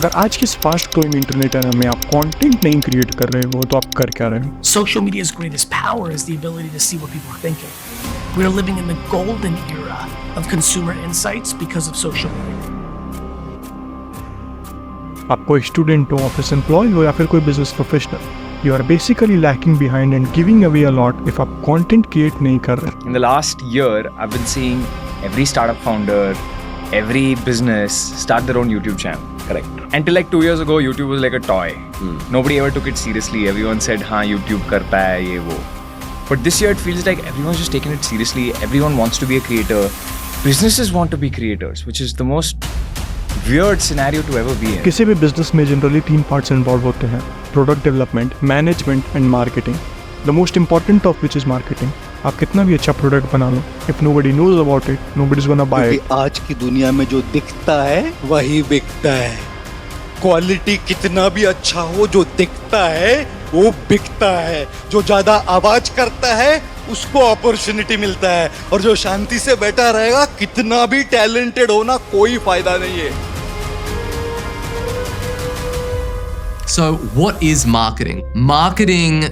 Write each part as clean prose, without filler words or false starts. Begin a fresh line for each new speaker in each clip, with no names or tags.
अगर आज की इस फास्ट ग्रोइंग इंटरनेट era में आप कंटेंट नहीं क्रिएट कर रहे हो तो आप कर क्या रहे हो?
Social media's greatest power is the ability to see what people are thinking. We are living in the golden era of consumer insights because of social media.
आप कोई स्टूडेंट हो, ऑफिस एम्प्लॉय हो या फिर कोई business professional, you are basically lacking behind and giving away a lot if आप content create नहीं कर रहे.
In the last year, I've been seeing every startup founder, every business start their own YouTube channel.
Correct.
Until like 2 years ago, YouTube was like a toy. Nobody ever took it seriously. Everyone said, "हाँ, YouTube करता है ये वो." But this year it feels like everyone's just taking it seriously. Everyone wants to be a creator. Businesses want to be creators, which is the most weird scenario to ever be in.
किसी भी business में generally 3 parts involve होते हैं: product development, management and marketing. The most important of which is marketing. आप कितना भी अच्छा product बना लो, if nobody knows about it, nobody's gonna buy it.
आज की दुनिया में जो दिखता है वही बिकता है. क्वालिटी कितना भी अच्छा हो, जो दिखता है वो बिकता है. जो ज्यादा आवाज करता है उसको अपॉर्चुनिटी मिलता है, और जो शांति से बैठा रहेगा कितना भी टैलेंटेड होना कोई फायदा नहीं है.
So what is marketing? Marketing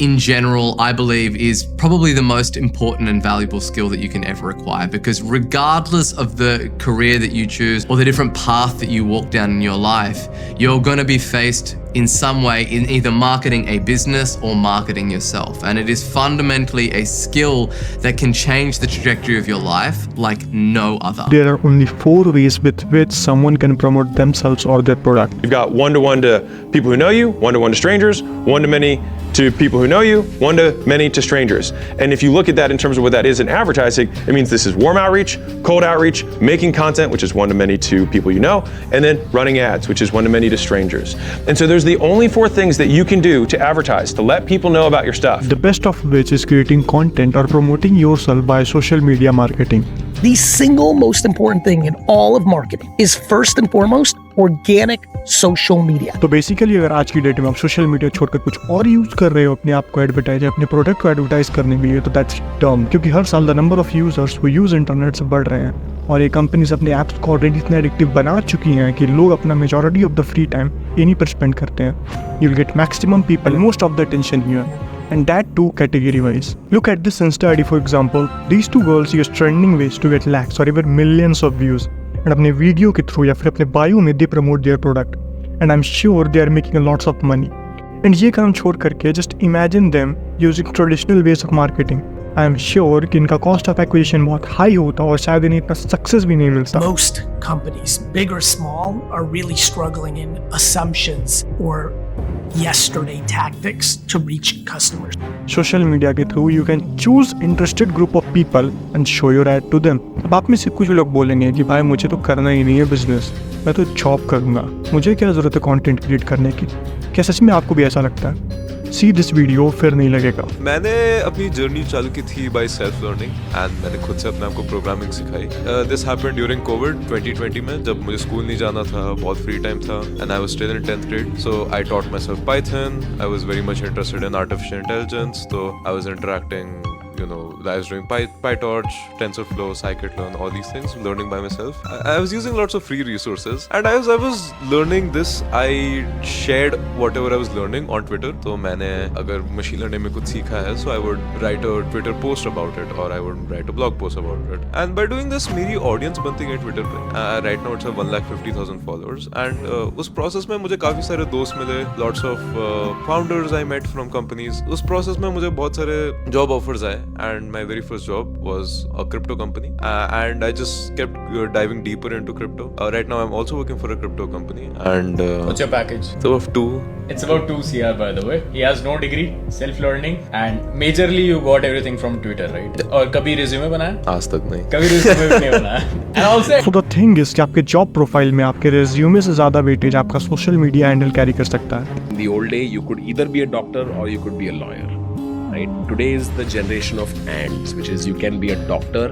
in general, I believe, is probably the most important and valuable skill that you can ever acquire, because regardless of the career that you choose or the different path that you walk down in your life, you're going to be faced in some way in either marketing a business or marketing yourself. And it is fundamentally a skill that can change the trajectory of your life like no other.
There are only 4 ways with which someone can promote themselves or their product.
You've got one-to-one to people who know you, one-to-one to strangers, one-to-many to people who know you, one-to-many to strangers. And if you look at that in terms of what that is in advertising, it means this is warm outreach, cold outreach, making content, which is one-to-many to people you know, and then running ads, which is one-to-many to strangers. And so there's the only 4 things that you can do to advertise, to let people know about your stuff.
The best of which is creating content or promoting yourself by social media marketing.
The single most important thing in all of marketing is first and foremost organic social media.
तो basically अगर आज की date में आप social media छोड़कर कुछ और use कर रहे हो अपने आप को एडवर्टाइज, अपने प्रोडक्ट को एडवर्टाइज करने के लिए, तो दैट्स डम. क्योंकि हर साल द नंबर ऑफ यूजर्स वो यूज इंटरनेट से बढ़ रहे हैं, और ये कंपनीज अपने ऐप्स को ऑलरेडी इतने एडिक्टिव बना चुकी हैं कि लोग अपना majority of the free time इन्हीं पर स्पेंड करते हैं. You will get maximum people, most of the attention here, and that too category wise. Look at this Insta ID for example. These 2 girls use trending ways to get lakhs or even millions of views, and अपने video के through या फिर अपने bio में they promote their product, and I'm sure they are making lots of money. And ये काम छोड़ करके just imagine them using traditional ways of marketing. I am sure कि इनका cost of acquisition बहुत high होता और शायद इन्हें इतना success भी नहीं मिलता.
Most companies, big or small, are really struggling in assumptions or yesterday tactics to reach customers.
Social media के through you can choose interested group of people and show your ad to them. अब आप में से कुछ लोग बोलेंगे कि भाई मुझे तो करना ही नहीं है बिजनेस, मैं तो जॉब करूँगा, मुझे क्या ज़रूरत है कंटेंट क्रिएट करने की. क्या सच में आपको भी ऐसा लगता है? सी दिस वीडियो, फिर नहीं लगेगा.
मैंने अपनी जर्नी चालू की थी बाय सेल्फ लर्निंग, एंड मैंने खुद से अपने आप को प्रोग्रामिंग सिखाई. दिस हैपेंड ड्यूरिंग कोविड 2020 में, जब मुझे स्कूल नहीं जाना था, बहुत फ्री टाइम था, and I was still in 10th grade. So I taught myself Python. I was very much interested in artificial intelligence, तो I was interacting, you know, I was doing PyTorch, TensorFlow, Scikit-learn, all these things, learning by myself. I was using lots of free resources, and as I was learning this, I shared whatever I was learning on Twitter. So मैंने अगर machine learning में कुछ सीखा है, so I would write a Twitter post about it, or I would write a blog post about it. And by doing this, मेरी audience बनती है Twitter पे. Right now it's 1,50,000 followers, and उस process में मुझे काफी सारे दोस्त मिले, lots of founders I met from companies. उस process में मुझे बहुत सारे job offers आए. And my very first job was a crypto company, and I just kept diving deeper into crypto. Right now I'm also working for a crypto company, and
what's your package?
So of 2.
It's about 2 CR, by the way. He has no degree, self-learning, and majorly you got everything from Twitter, right? और कभी resume बनाया?
आज तक नहीं.
कभी resume भी नहीं बनाया. And also,
so the thing is कि आपके जॉब प्रोफाइल में आपके रेज्यूमे से ज़्यादा वेटेज आपका सोशल मीडिया हैंडल कैरी कर सकता है.
In the old day, you could either be a doctor or you could be a lawyer. Right? Today is the generation of ands, which is you can be a doctor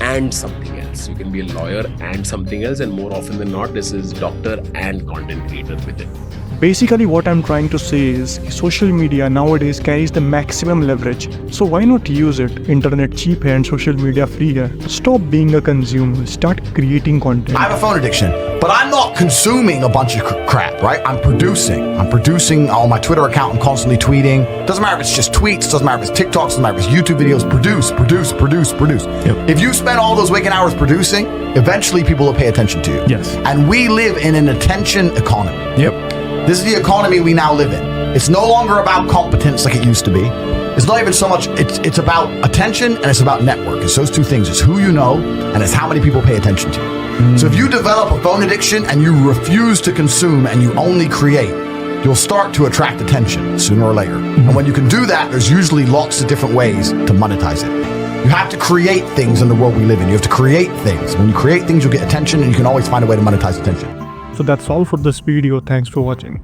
and something else. You can be a lawyer and something else, and more often than not, this is doctor and content creator with it.
Basically, what I'm trying to say is social media nowadays carries the maximum leverage. So why not use it? Internet cheap है and social media free है. Stop being a consumer. Start creating content.
I have a phone addiction, but I'm not consuming a bunch of crap, right? I'm producing. On my Twitter account. I'm constantly tweeting. Doesn't matter if it's just tweets. Doesn't matter if it's TikToks. Doesn't matter if it's YouTube videos. Produce.
Yep.
If you spend all those waking hours producing, eventually people will pay attention to you.
Yes.
And we live in an attention economy.
Yep.
This is the economy we now live in. It's no longer about competence like it used to be. It's not even so much, it's about attention and it's about network. It's those two things. It's who you know and it's how many people pay attention to you. So if you develop a phone addiction and you refuse to consume and you only create, you'll start to attract attention sooner or later. And when you can do that, there's usually lots of different ways to monetize it. You have to create things in the world we live in. You have to create things. When you create things, you'll get attention and you can always find a way to monetize attention.
So that's all for this video. Thanks for watching.